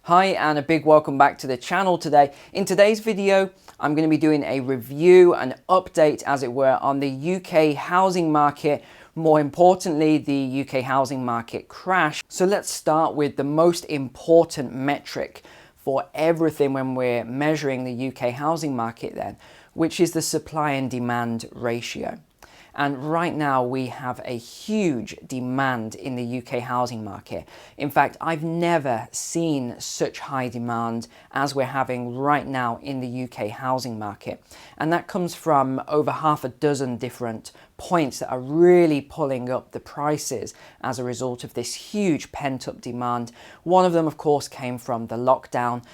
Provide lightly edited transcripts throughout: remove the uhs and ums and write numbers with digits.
Hi, and a big welcome back to the channel today. In today's video, I'm going to be doing a review, an update as it were, on the UK housing market. More importantly, the UK housing market crash. So let's start with the most important metric for everything when we're measuring the UK housing market then, which is the supply and demand ratio. And right now we have a huge demand in the UK housing market. In fact, I've never seen such high demand as we're having right now in the UK housing market. And that comes from over half a dozen different points that are really pulling up the prices as a result of this huge pent-up demand. One of them, of course, came from the lockdown.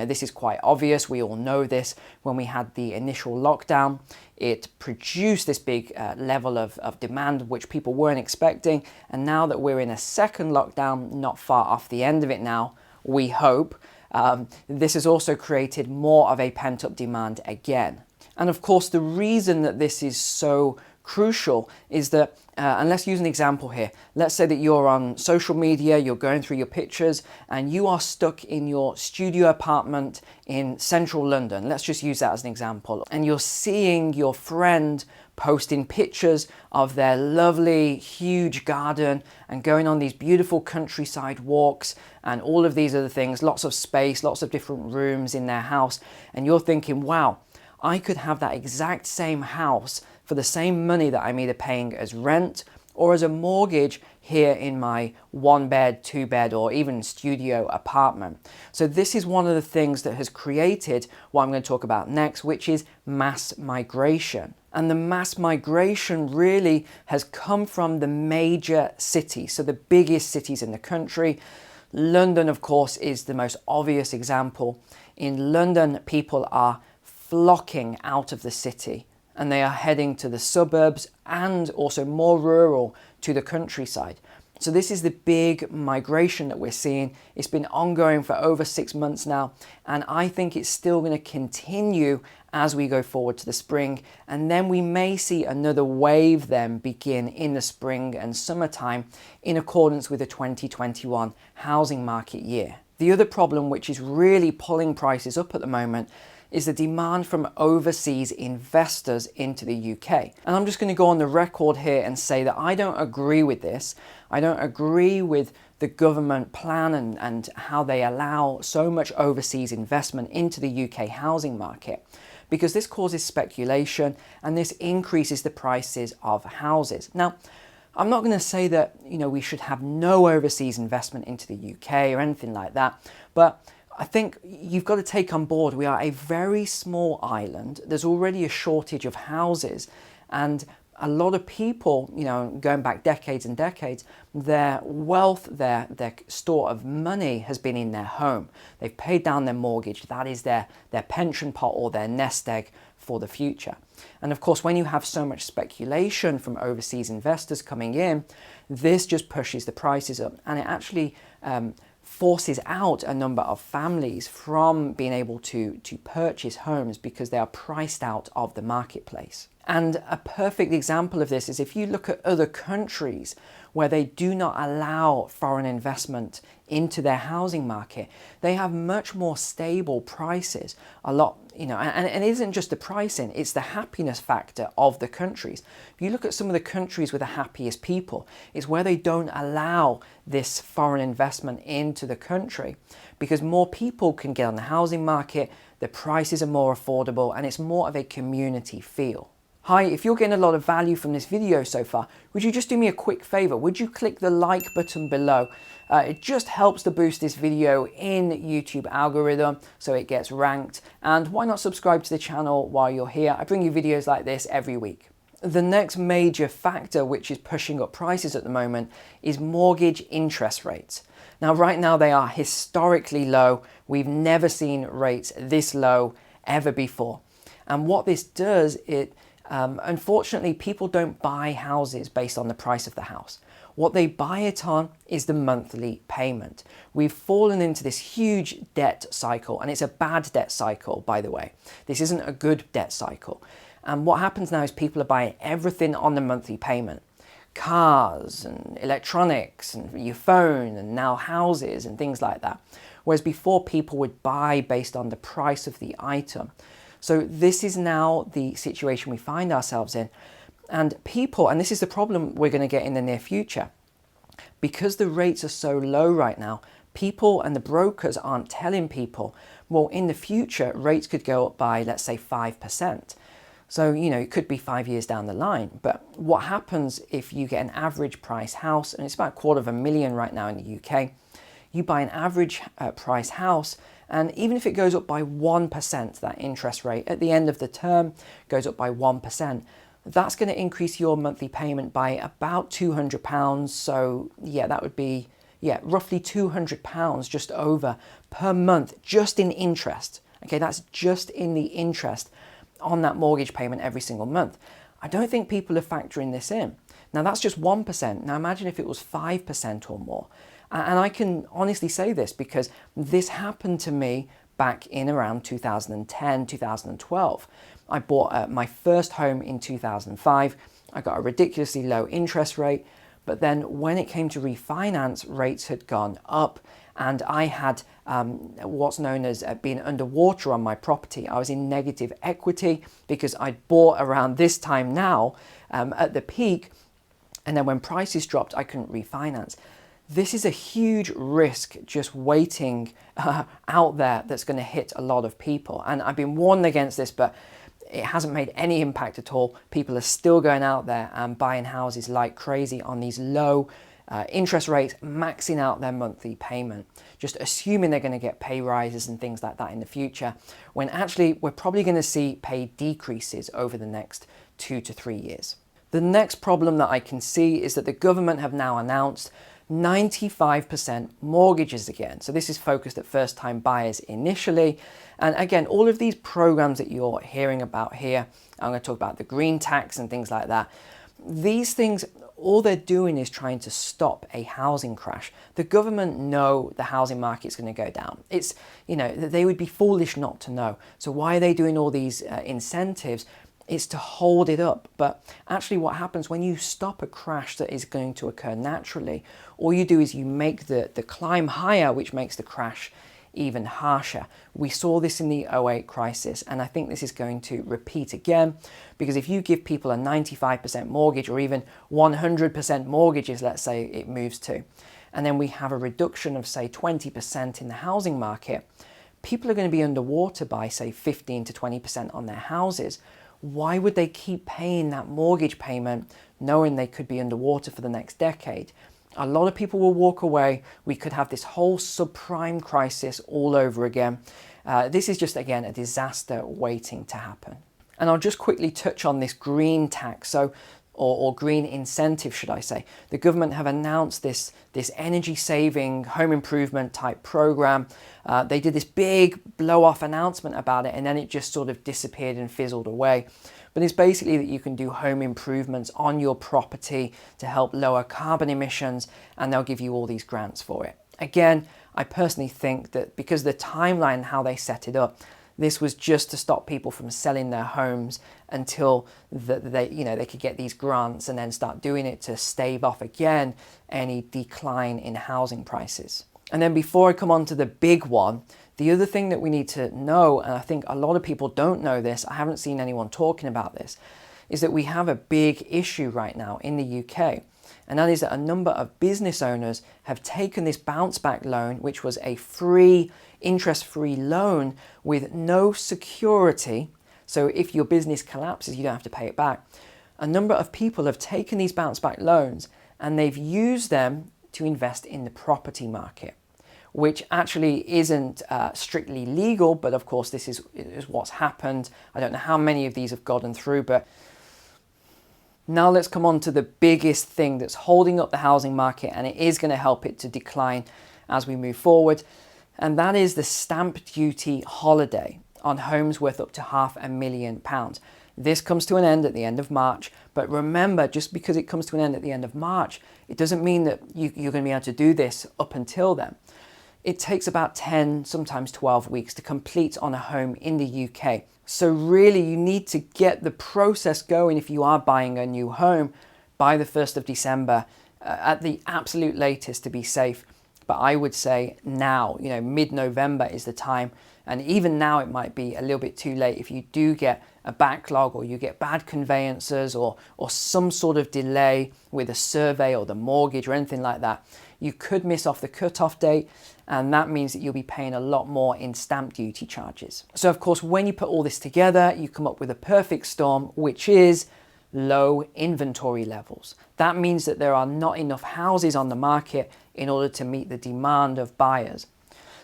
This is quite obvious. We all know this. When we had the initial lockdown, it produced this big level of demand, which people weren't expecting. And now that we're in a second lockdown, not far off the end of it now, we hope, this has also created more of a pent-up demand again. And of course, the reason that this is so crucial is that, and let's use an example here. Let's say that you're on social media, you're going through your pictures, and you are stuck in your studio apartment in central London. Let's just use that as an example. And you're seeing your friend posting pictures of their lovely, huge garden and going on these beautiful countryside walks and all of these other things, lots of space, lots of different rooms in their house. And you're thinking, wow, I could have that exact same house for the same money that I'm either paying as rent or as a mortgage here in my 1-bed, 2-bed, or even studio apartment. So this is one of the things that has created what I'm going to talk about next, which is mass migration. And the mass migration really has come from the major cities, so the biggest cities in the country. London, of course, is the most obvious example. In London, people are flocking out of the city, and they are heading to the suburbs and also more rural to the countryside. So this is the big migration that we're seeing. It's been ongoing for over 6 months now, and I think it's still going to continue as we go forward to the spring. And then we may see another wave then begin in the spring and summertime in accordance with the 2021 housing market year. The other problem, which is really pulling prices up at the moment, is the demand from overseas investors into the UK. And I'm just going to go on the record here and say that I don't agree with this. I don't agree with the government plan and how they allow so much overseas investment into the UK housing market, because this causes speculation and this increases the prices of houses. Now, I'm not going to say that we should have no overseas investment into the UK or anything like that, but I think you've got to take on board we are a very small island. There's already a shortage of houses, and a lot of people, going back decades and decades, their wealth, their store of money has been in their home. They've paid down their mortgage. That is their pension pot or their nest egg for the future. And of course, when you have so much speculation from overseas investors coming in, this just pushes the prices up, and it actually forces out a number of families from being able to purchase homes because they are priced out of the marketplace. And a perfect example of this is if you look at other countries where they do not allow foreign investment into their housing market, they have much more stable prices. And it isn't just the pricing, it's the happiness factor of the countries. If you look at some of the countries with the happiest people, it's where they don't allow this foreign investment into the country, because more people can get on the housing market, the prices are more affordable, and it's more of a community feel. Hi, if you're getting a lot of value from this video so far, would you just do me a quick favor? Would you click the like button below? It just helps to boost this video in YouTube algorithm so it gets ranked. And why not subscribe to the channel while you're here? I bring you videos like this every week. The next major factor which is pushing up prices at the moment is mortgage interest rates. Now, right now they are historically low. We've never seen rates this low ever before. And what this does, unfortunately, people don't buy houses based on the price of the house. What they buy it on is the monthly payment. We've fallen into this huge debt cycle, and it's a bad debt cycle, by the way. This isn't a good debt cycle. And what happens now is people are buying everything on the monthly payment. Cars and electronics and your phone and now houses and things like that. whereas before people would buy based on the price of the item. So this is now the situation we find ourselves in. And people, and this is the problem we're going to get in the near future, because the rates are so low right now, people and the brokers aren't telling people, well, in the future, rates could go up by, let's say, 5%. So, it could be 5 years down the line. But what happens if you get an average price house, and it's about $250,000 right now in the UK, you buy an average price house, and even if it goes up by 1%, that interest rate at the end of the term goes up by 1%, that's going to increase your monthly payment by about £200. So yeah, that would be, roughly £200 just over per month, just in interest. Okay, that's just in the interest on that mortgage payment every single month. I don't think people are factoring this in. Now that's just 1%. Now imagine if it was 5% or more. And I can honestly say this because this happened to me back in around 2010, 2012. I bought my first home in 2005. I got a ridiculously low interest rate, but then when it came to refinance, rates had gone up, and I had what's known as being underwater on my property. I was in negative equity because I'd bought around this time now at the peak, and then when prices dropped, I couldn't refinance. This is a huge risk just waiting out there that's going to hit a lot of people. And I've been warned against this, but it hasn't made any impact at all. People are still going out there and buying houses like crazy on these low interest rates, maxing out their monthly payment, just assuming they're going to get pay rises and things like that in the future, when actually we're probably going to see pay decreases over the next 2 to 3 years. The next problem that I can see is that the government have now announced 95% mortgages again. So this is focused at first-time buyers initially. And again, all of these programs that you're hearing about here, I'm going to talk about the green tax and things like that. These things, all they're doing is trying to stop a housing crash. The government know the housing market's going to go down. It's, they would be foolish not to know. So why are they doing all these incentives? It's to hold it up. But actually what happens when you stop a crash that is going to occur naturally, all you do is you make the climb higher, which makes the crash even harsher. We saw this in the '08 crisis, and I think this is going to repeat again, because if you give people a 95% mortgage or even 100% mortgages, let's say it moves to, and then we have a reduction of say 20% in the housing market, people are going to be underwater by say 15 to 20% on their houses. Why would they keep paying that mortgage payment knowing they could be underwater for the next decade? A lot of people will walk away. We could have this whole subprime crisis all over again. This is just, again, a disaster waiting to happen. And I'll just quickly touch on this green tax, or green incentive, should I say. The government have announced this energy saving home improvement type program. They did this big blow off announcement about it, and then it just sort of disappeared and fizzled away. But it's basically that you can do home improvements on your property to help lower carbon emissions, and they'll give you all these grants for it. Again, I personally think that because the timeline and how they set it up, this was just to stop people from selling their homes until they could get these grants and then start doing it to stave off again any decline in housing prices. And then before I come on to the big one, the other thing that we need to know, and I think a lot of people don't know this, I haven't seen anyone talking about this, is that we have a big issue right now in the UK. And that is that a number of business owners have taken this bounce back loan, which was a free, interest-free loan with no security. So if your business collapses, you don't have to pay it back. A number of people have taken these bounce back loans and they've used them to invest in the property market, which actually isn't strictly legal, but of course this is what's happened. I don't know how many of these have gotten through, but now let's come on to the biggest thing that's holding up the housing market, and it is going to help it to decline as we move forward, and that is the stamp duty holiday on homes worth up to £500,000. This comes to an end at the end of March, but remember, just because it comes to an end at the end of March, it doesn't mean that you're going to be able to do this up until then. It takes about 10, sometimes 12 weeks to complete on a home in the UK. So really you need to get the process going if you are buying a new home by the 1st of December at the absolute latest to be safe. But I would say now, mid-November is the time. And even now it might be a little bit too late if you do get a backlog, or you get bad conveyances, or some sort of delay with a survey or the mortgage or anything like that. You could miss off the cutoff date, and that means that you'll be paying a lot more in stamp duty charges. So of course, when you put all this together, you come up with a perfect storm, which is low inventory levels. That means that there are not enough houses on the market in order to meet the demand of buyers.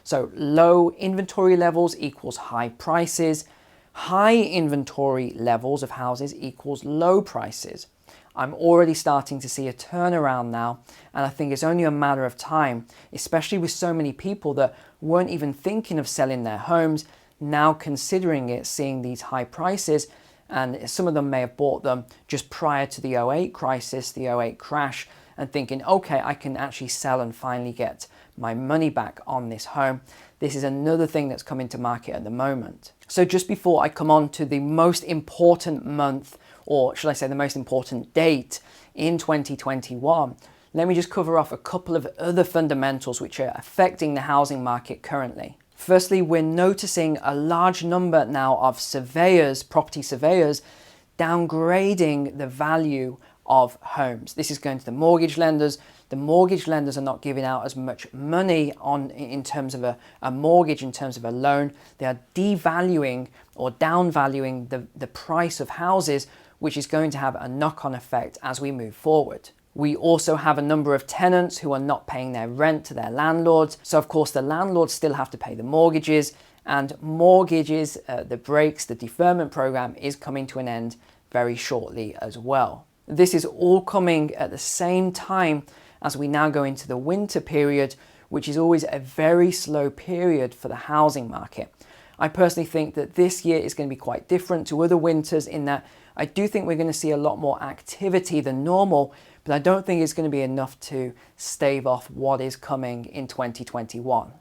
So low inventory levels equals high prices. High inventory levels of houses equals low prices. I'm already starting to see a turnaround now, and I think it's only a matter of time, especially with so many people that weren't even thinking of selling their homes, now considering it, seeing these high prices, and some of them may have bought them just prior to the '08 crisis, the '08 crash, and thinking, okay, I can actually sell and finally get my money back on this home. This is another thing that's come into market at the moment. So just before I come on to the most important month, or should I say the most important date in 2021, let me just cover off a couple of other fundamentals which are affecting the housing market currently. Firstly, we're noticing a large number now of surveyors, property surveyors, downgrading the value of homes. This is going to the mortgage lenders. The mortgage lenders are not giving out as much money in terms of a mortgage, in terms of a loan. They are devaluing or downvaluing the price of houses, which is going to have a knock-on effect as we move forward. We also have a number of tenants who are not paying their rent to their landlords. So of course the landlords still have to pay the mortgages, and mortgages, the breaks, the deferment program is coming to an end very shortly as well. This is all coming at the same time as we now go into the winter period, which is always a very slow period for the housing market. I personally think that this year is going to be quite different to other winters in that I do think we're going to see a lot more activity than normal, but I don't think it's going to be enough to stave off what is coming in 2021.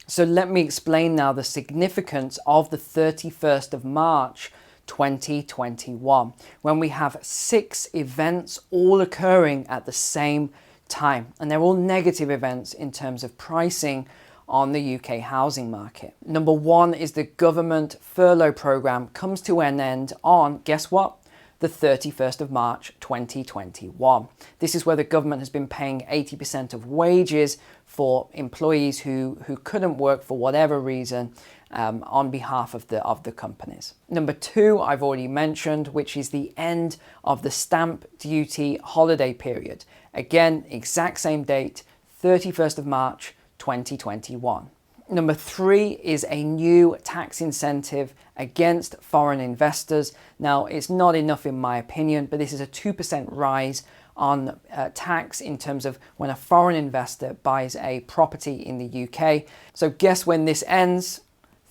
So let me explain now the significance of the 31st of March 2021, when we have 6 events all occurring at the same time, and they're all negative events in terms of pricing on the UK housing market. Number 1 is the government furlough program comes to an end on, guess what? The 31st of March 2021. This is where the government has been paying 80% of wages for employees who couldn't work for whatever reason on behalf of the companies. Number 2, I've already mentioned, which is the end of the stamp duty holiday period. Again, exact same date, 31st of March 2021. Number 3 is a new tax incentive against foreign investors. Now, it's not enough in my opinion, but this is a 2% rise on tax in terms of when a foreign investor buys a property in the UK. So guess when this ends?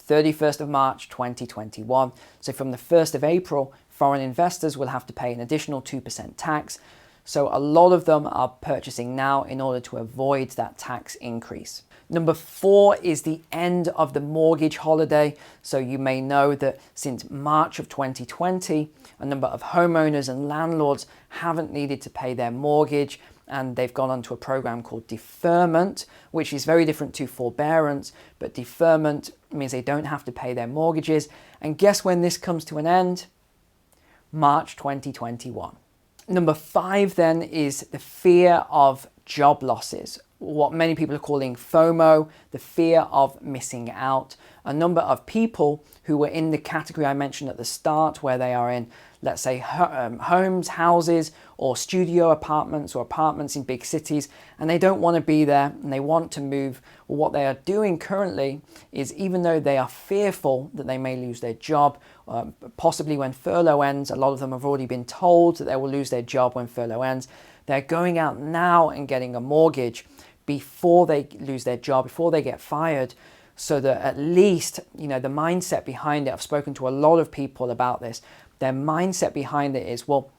31st of March 2021. So from the 1st of April, foreign investors will have to pay an additional 2% tax. So a lot of them are purchasing now in order to avoid that tax increase. Number 4 is the end of the mortgage holiday. So you may know that since March of 2020, a number of homeowners and landlords haven't needed to pay their mortgage, and they've gone onto a program called deferment, which is very different to forbearance, but deferment means they don't have to pay their mortgages. And guess when this comes to an end? March 2021. Number 5 then is the fear of job losses, what many people are calling FOMO, the fear of missing out. A number of people who were in the category I mentioned at the start, where they are in, let's say, homes, houses, or studio apartments or apartments in big cities, and they don't want to be there and they want to move. Well, what they are doing currently is, even though they are fearful that they may lose their job, possibly when furlough ends, a lot of them have already been told that they will lose their job when furlough ends, they're going out now and getting a mortgage before they lose their job, before they get fired, so that at least, the mindset behind it, I've spoken to a lot of people about this, their mindset behind it is, well,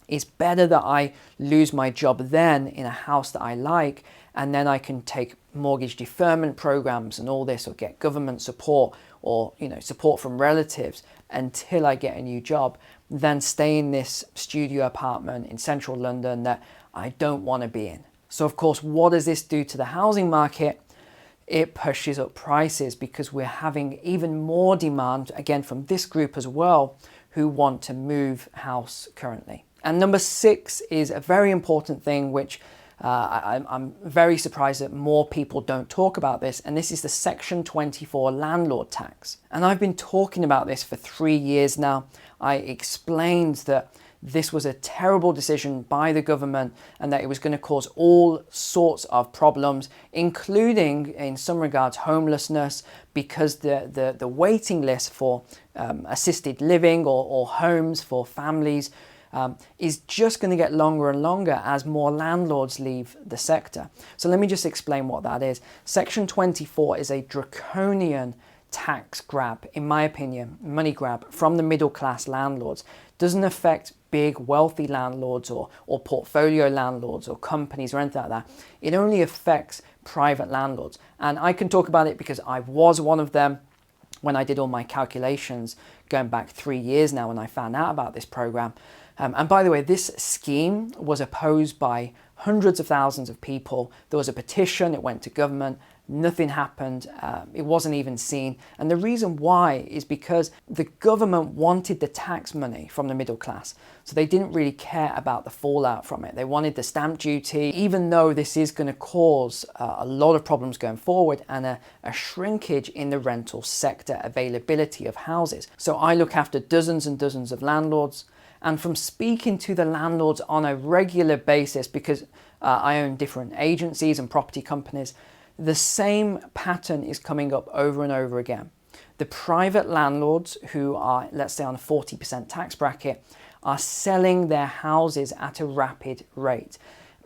it's better that I lose my job then in a house that I like, and then I can take mortgage deferment programs and all this, or get government support, or support from relatives until I get a new job, than stay in this studio apartment in central London that I don't want to be in. So of course, what does this do to the housing market? It pushes up prices because we're having even more demand, again, from this group as well, who want to move house currently. And number 6 is a very important thing, which I'm very surprised that more people don't talk about this, and this is the Section 24 landlord tax. And I've been talking about this for 3 years now. I explained that this was a terrible decision by the government and that it was going to cause all sorts of problems, including in some regards homelessness, because the waiting list for assisted living or homes for families is just going to get longer and longer as more landlords leave the sector. So let me just explain what that is. Section 24 is a draconian tax grab, in my opinion, money grab from the middle class landlords. Doesn't affect big wealthy landlords or portfolio landlords or companies or anything like that. It only affects private landlords. And I can talk about it because I was one of them when I did all my calculations going back 3 years now when I found out about this program. And by the way, this scheme was opposed by hundreds of thousands of people. There was a petition, it went to government, nothing happened, it wasn't even seen. And the reason why is because the government wanted the tax money from the middle class. So they didn't really care about the fallout from it. They wanted the stamp duty, even though this is going to cause a lot of problems going forward and a shrinkage in the rental sector availability of houses. So I look after dozens and dozens of landlords. And from speaking to the landlords on a regular basis, because I own different agencies and property companies, the same pattern is coming up over and over again. The private landlords who are, let's say, on a 40% tax bracket are selling their houses at a rapid rate.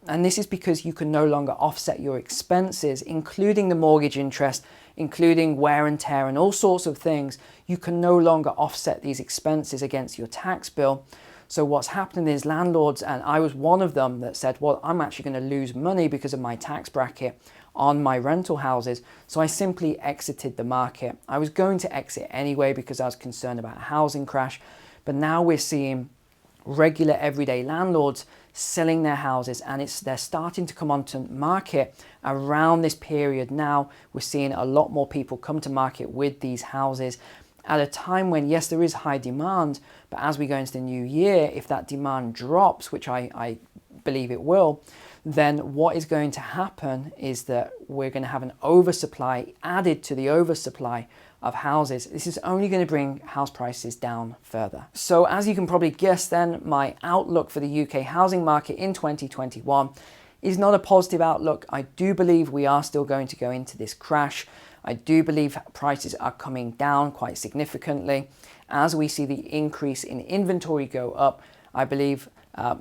And this is because you can no longer offset your expenses, including the mortgage interest, including wear and tear and all sorts of things. You can no longer offset these expenses against your tax bill. So what's happening is landlords, and I was one of them that said, well, I'm actually going to lose money because of my tax bracket on my rental houses. So I simply exited the market. I was going to exit anyway because I was concerned about a housing crash. But now we're seeing regular everyday landlords selling their houses, and they're starting to come onto market around this period now. We're seeing a lot more people come to market with these houses at a time when, yes, there is high demand, but as we go into the new year, if that demand drops, which I believe it will, then what is going to happen is that we're going to have an oversupply added to the oversupply of houses. This is only going to bring house prices down further. So as you can probably guess then, my outlook for the UK housing market in 2021 is not a positive outlook. I do believe we are still going to go into this crash. I do believe prices are coming down quite significantly. As we see the increase in inventory go up, I believe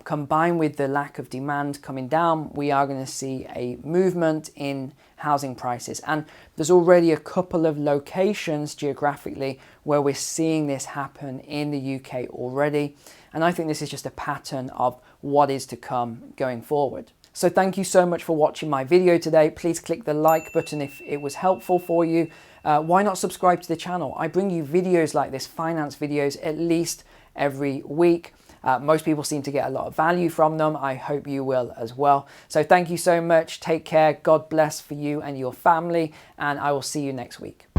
combined with the lack of demand coming down, we are going to see a movement in housing prices. And there's already a couple of locations geographically where we're seeing this happen in the UK already. And I think this is just a pattern of what is to come going forward. So thank you so much for watching my video today. Please click the like button if it was helpful for you. Why not subscribe to the channel? I bring you videos like this, finance videos, at least every week. Most people seem to get a lot of value from them. I hope you will as well. So thank you so much. Take care. God bless for you and your family, and I will see you next week.